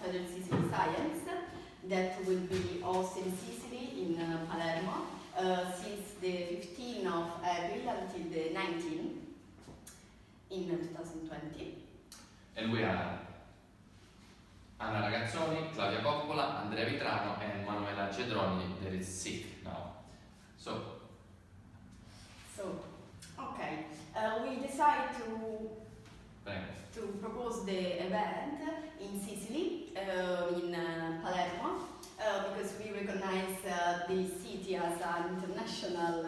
Federsicily Science that will be hosted in Sicily, in Palermo, since the 15th of April until the 19th in 2020. And we are Anna Ragazzoni, Claudia Coppola, Andrea Vitrano, and Manuela Cedroni that is sick now. So, okay, we decided to propose the event in Sicily, in Palermo, because we recognize the city as an international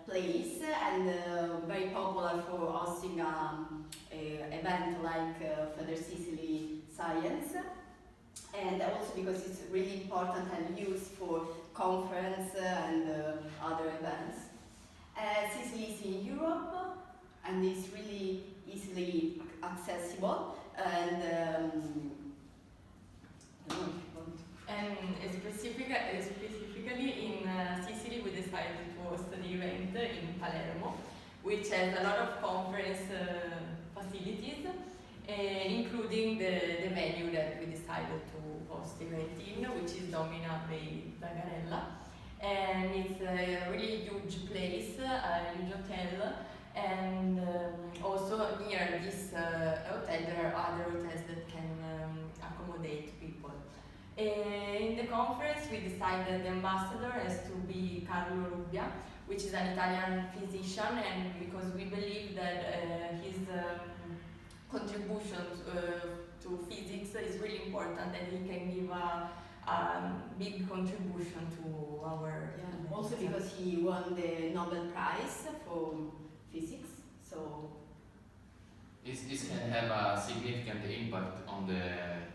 place and very popular for hosting an event like Federsicily Science, and also because it's really important and used for conference and other events. Sicily is in Europe and it's really easily accessible, and specifically in Sicily we decided to host the event in Palermo, which has a lot of conference facilities, including the venue that we decided to host the event in, which is Domina by Zagarella. And it's a really huge place, a huge hotel, and also near this hotel there are other hotels that can accommodate people. In the conference we decided the ambassador has to be Carlo Rubbia, which is an Italian physician, and because we believe that his contribution to physics is really important and he can give a big contribution to our yeah. Also because he won the Nobel Prize for physics, so this can have a significant impact on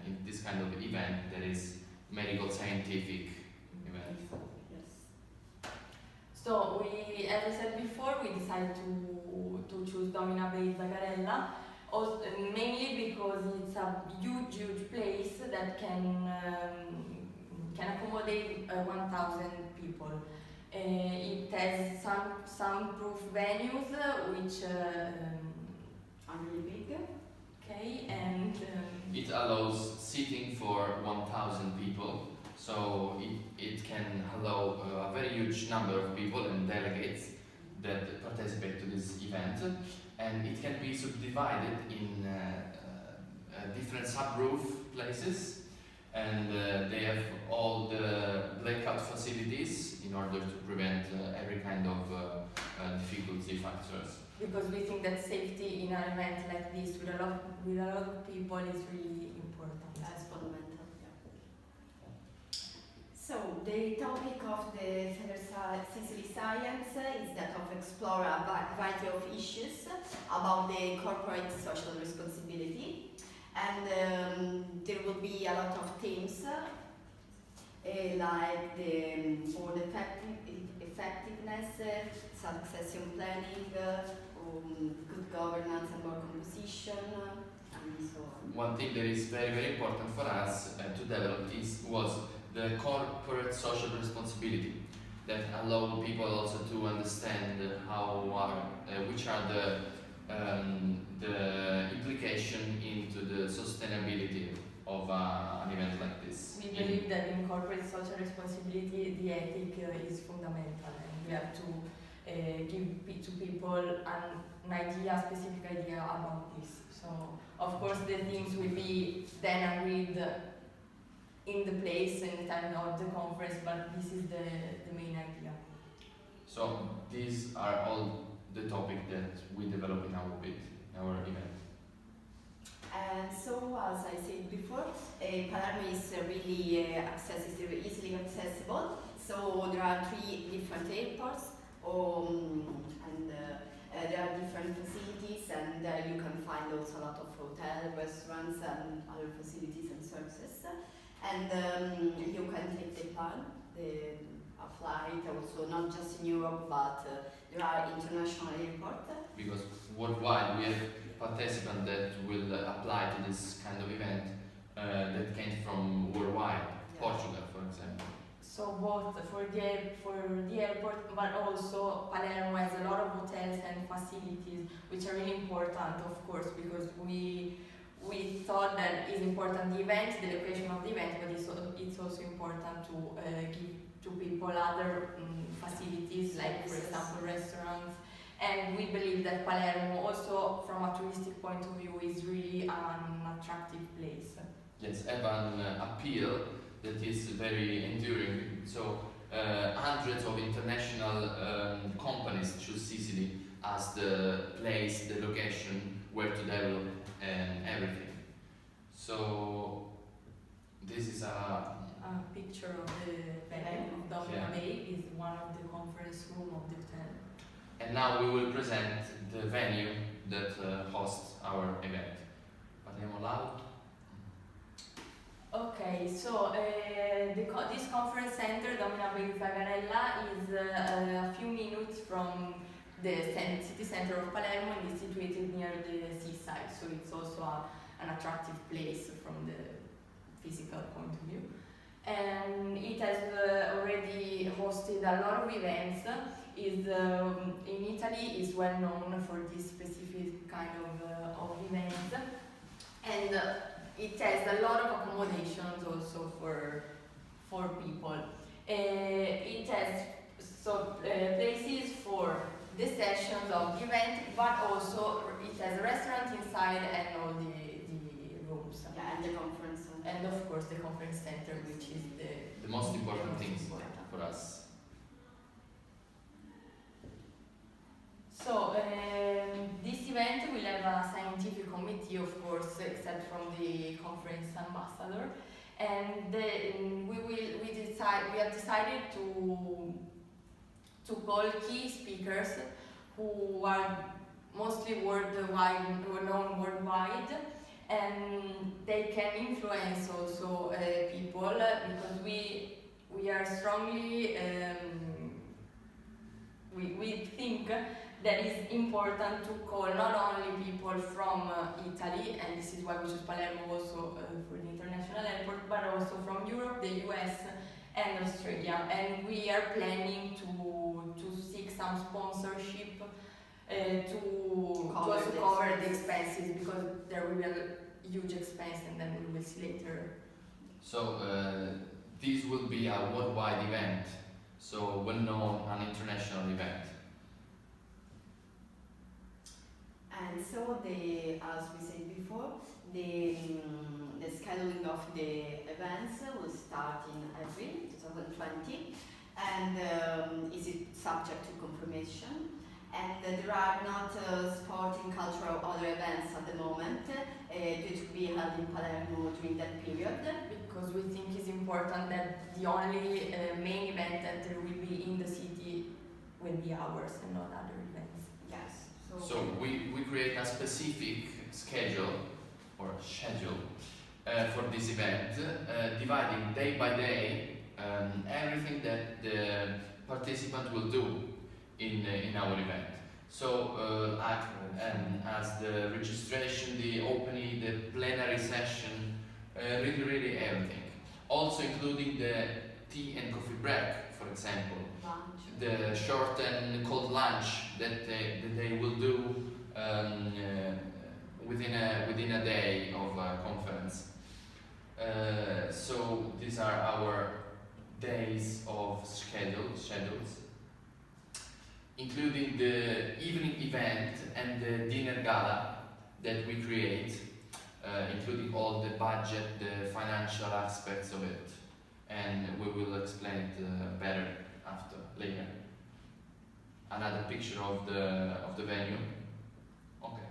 in this kind of event that is medical scientific event. Yes. So we, as I said before, we decided to choose Domina by Zagarella, also, mainly because it's a huge place that can accommodate 1,000 people. It has some proof venues which are really big. Okay, and it allows seating for 1,000 people, so it can allow a very huge number of people and delegates that participate to this event, and it can be subdivided in different sub-roof places, and they have all the blackout facilities in order to prevent every kind of difficulty factors. Because we think that safety in an event like this with a lot of people is really important. That's fundamental. Yeah. So the topic of the Federsicily Science is that of explore a variety of issues about the corporate social responsibility, and there will be a lot of themes like the board effectiveness, succession planning, good governance and board composition, and so on. One thing that is very important for us to develop was the corporate social responsibility that allow people also to understand which are the implication into the sustainability of an event like this. We believe that in corporate social responsibility the ethic is fundamental, and we have to give to people an specific idea about this. So of course the things will be then agreed in the place and the time of the conference, but this is the main idea. So these are all the topics that we develop in our event. And so, as I said before, Palermo is really easily accessible. So there are 3 different airports, and there are different facilities, and you can find also a lot of hotels, restaurants, and other facilities and services. And you can take the plane, a flight, also not just in Europe, but there are international airports. Because worldwide we have participants that will apply to this kind of event that came from worldwide, yeah. Portugal, for example. So both for the airport, but also Palermo has a lot of hotels and facilities, which are really important, of course, because we we thought that it's important the event, the location of the event, but it's also important to give to people other facilities, like for example restaurants. And we believe that Palermo, also from a touristic point of view, is really an attractive place. Yes, have an appeal that is very enduring. So hundreds of international companies choose Sicily as the place, the location where to develop everything. So this is a picture of the venue of Domina Bay is one of the conference room of the hotel. And now we will present the venue that hosts our event. Parliamo loud. Okay, so this conference center, Domina Bay Zagarella, is a few minutes from the city center of Palermo and is situated near the seaside, so it's also an attractive place from the physical point of view. And it has already hosted a lot of events. In Italy is well known for this specific kind of events, and it has a lot of accommodations also for people. It has places for the sessions of the event, but also it has a restaurant inside and all the rooms. Yeah, and the conference center. And of course the conference center, which is the most important thing for us. So this event will have a scientific committee, of course, except from the conference ambassador, and we have decided to call key speakers who are mostly known worldwide, and they can influence also people, because we are strongly we think that it's important to call not only people from Italy, and this is why we choose Palermo also for the international airport, but also from Europe, the US and Australia. And we are planning to seek some sponsorship to also cover the expenses, because there will be a huge expense, and then we will see later. So this will be a worldwide event, so well known, an international event. And so as we said before, the scheduling of the events will start in April 2020, and is subject to confirmation. And there are not sporting, cultural, other events at the moment due to be held in Palermo during that period. Because we think it's important that the only main event that there will be in the city will be ours and not other events. Yes. So we create a specific schedule for this event, dividing day by day everything that the participant will do in our event. So as the registration, the opening, the plenary session, really everything. Also including the tea and coffee break, for example. Lunch. The short and cold lunch that they will do within a day of a conference. So these are our days of schedules, including the evening event and the dinner gala that we create, including all the budget, the financial aspects of it, and we will explain it better later. Another picture of the venue. Okay.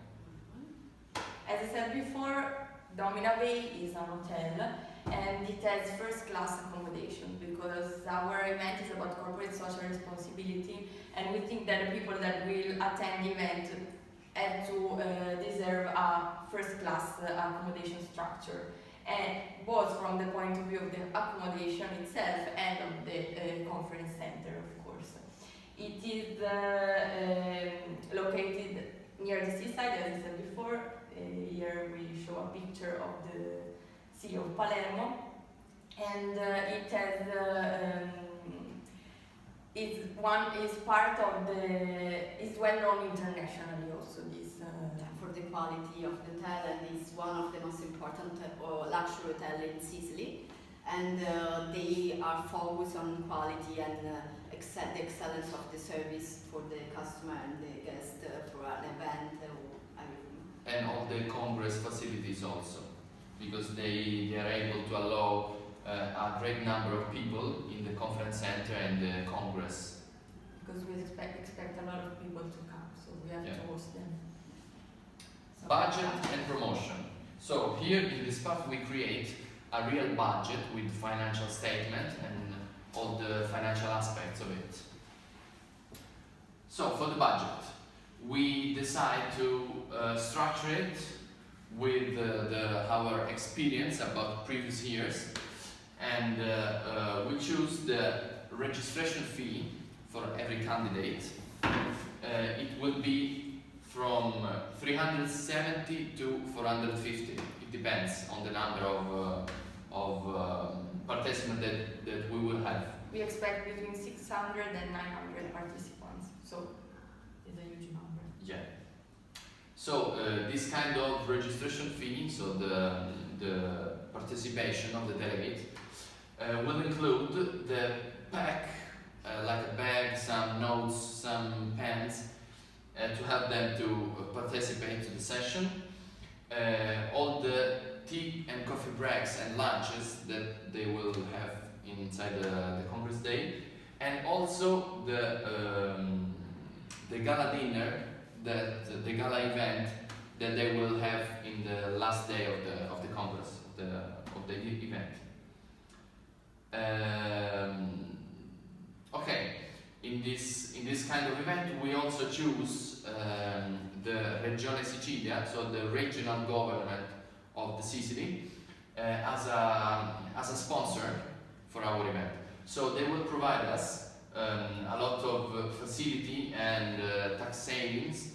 As I said before, Domina Bay is an hotel, and it has first-class accommodation, because our event is about corporate social responsibility, and we think that the people that will attend the event have to deserve a first-class accommodation structure, and both from the point of view of the accommodation itself and of the conference center, of course. It is located near the seaside, as I said before. Here we show a picture of the Sea of Palermo, and it has is part of is well known internationally also this. For the quality of the hotel, and is one of the most important luxury hotel in Sicily, and they are focused on quality and the excellence of the service for the customer and the guest for an event or everything. And all the congress facilities also, because they are able to allow a great number of people in the conference center and the congress. Because we expect a lot of people to come, so we have to host them. Budget and promotion. So here in this part we create a real budget with financial statement and all the financial aspects of it. So for the budget, we decide to structure it with our experience about previous years, and we choose the registration fee for every candidate. It will be from 370 to 450. It depends on the number of participants that we will have. We expect between 600 and 900 participants, so it's a huge number. Yeah. So this kind of registration fee, so the participation of the delegate, will include the pack, like a bag, some notes, some pens, to help them to participate to the session. All the tea and coffee breaks and lunches that they will have inside the Congress Day, and also the gala dinner, the gala event that they will have in the last day of the Congress, of the event. Okay. In this kind of event, we also choose the Regione Sicilia, so the regional government of the Sicily, as a sponsor for our event. So they will provide us a lot of facility and tax savings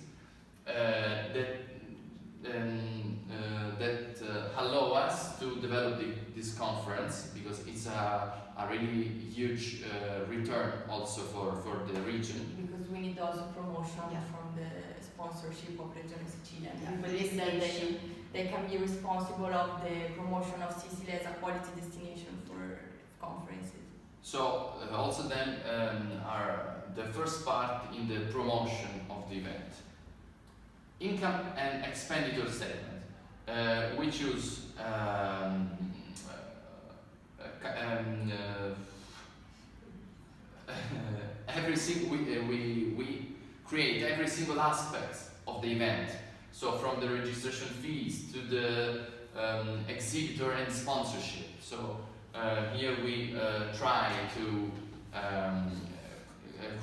that allow us to develop this conference, because it's a really huge return also for the region. Because we need also promotion from the sponsorship of Regione Sicilia. We believe that they can be responsible of the promotion of Sicily as a quality destination for conferences. So also then are the first part in the promotion of the event. Income and expenditure statement. We choose we create every single aspect of the event. So from the registration fees to the exhibitor and sponsorship. So here we try to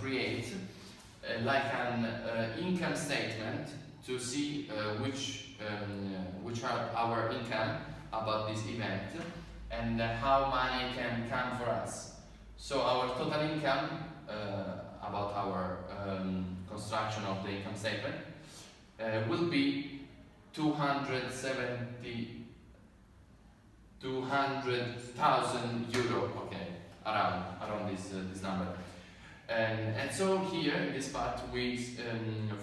create like an income statement to see which are our income about this event and how money can come for us. So our total income about our construction of the income statement will be 200,000 euro, okay, around this number. And so here in this part we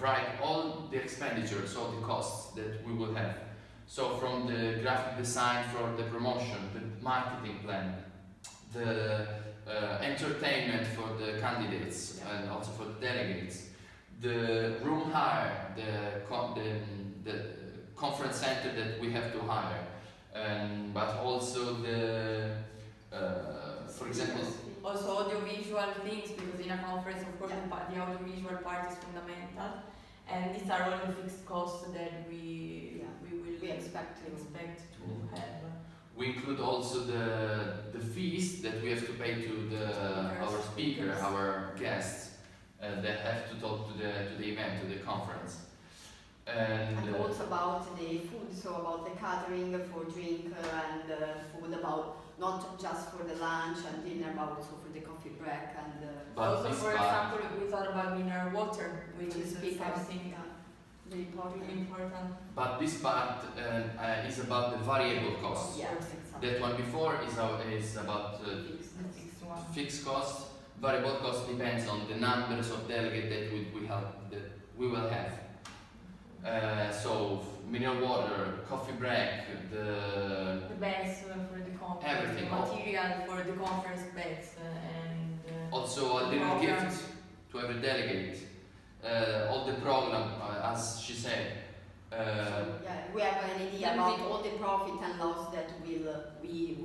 write all the expenditures, all the costs that we will have. So from the graphic design for the promotion, the marketing plan, the entertainment for the candidates and also for the delegates, the room hire, the conference center that we have to hire, but also the, for example, also audiovisual things, because in a conference, of course, the audiovisual part is fundamental, and these are all the fixed costs that we expect to have. We include also the fees that we have to pay to our speaker, our guests, that have to talk to the event, to the conference. And also about the food, so about the catering for drink and food, about not just for the lunch and dinner, but also for the coffee break and. Also, for example, we thought about mineral water, which is something very important. But this part is about the variable costs. Yes, exactly. That one before is about fixed costs, variable cost depends on the numbers of delegates that we will have. So mineral water, coffee break, the bags for the conference, everything, the material for the conference bags, and also a little gift to every delegate. All the program, as she said. We have an idea about all the profit and loss that we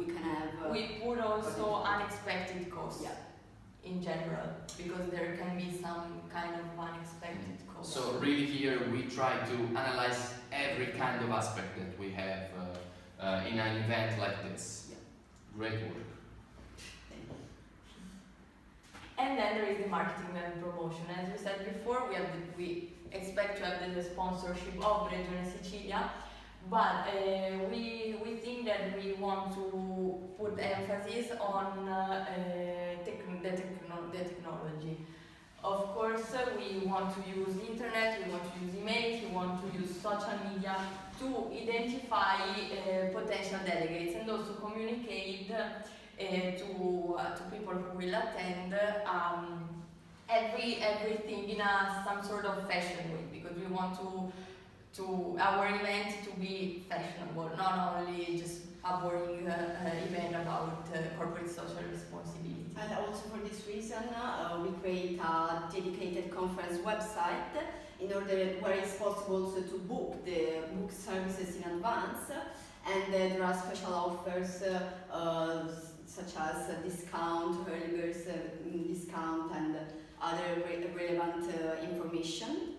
can have. We put also unexpected costs. In general, because there can be some kind of unexpected costs. So really here we try to analyze every kind of aspect that we have in an event like this. Great work. And then there is the marketing and promotion. As we said before, we expect to have the sponsorship of Regione Sicilia, but we think that we want to put emphasis on the technology. Of course, we want to use internet, we want to use emails, we want to use social media to identify potential delegates and also communicate to people who will attend everything in some sort of fashion way, because we want to our event to be fashionable, not only just a boring event about corporate social responsibility. And also for this reason, we create a dedicated conference website in order where it's possible also to book the book services in advance, and there are special offers such as discount, early bird discount, and other relevant information.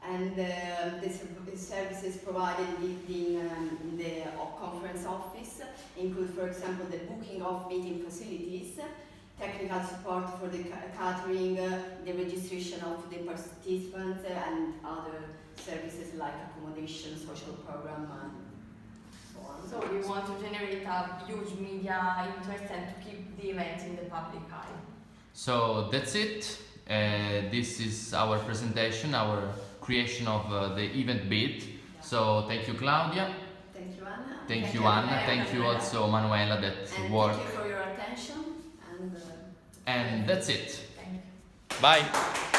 And the services provided in the conference office include, for example, the booking of meeting facilities, technical support for the catering, the registration of the participants, and other services like accommodation, social program, and so on. So we want to generate a huge media interest and to keep the event in the public eye. So that's it. This is our presentation, our creation of the event bid. So thank you, Claudia. Thank you, Anna. Thank you, Anna. Thank you also, Manuela, that and worked. Thank you for your attention. And that's it. Thank you. Bye.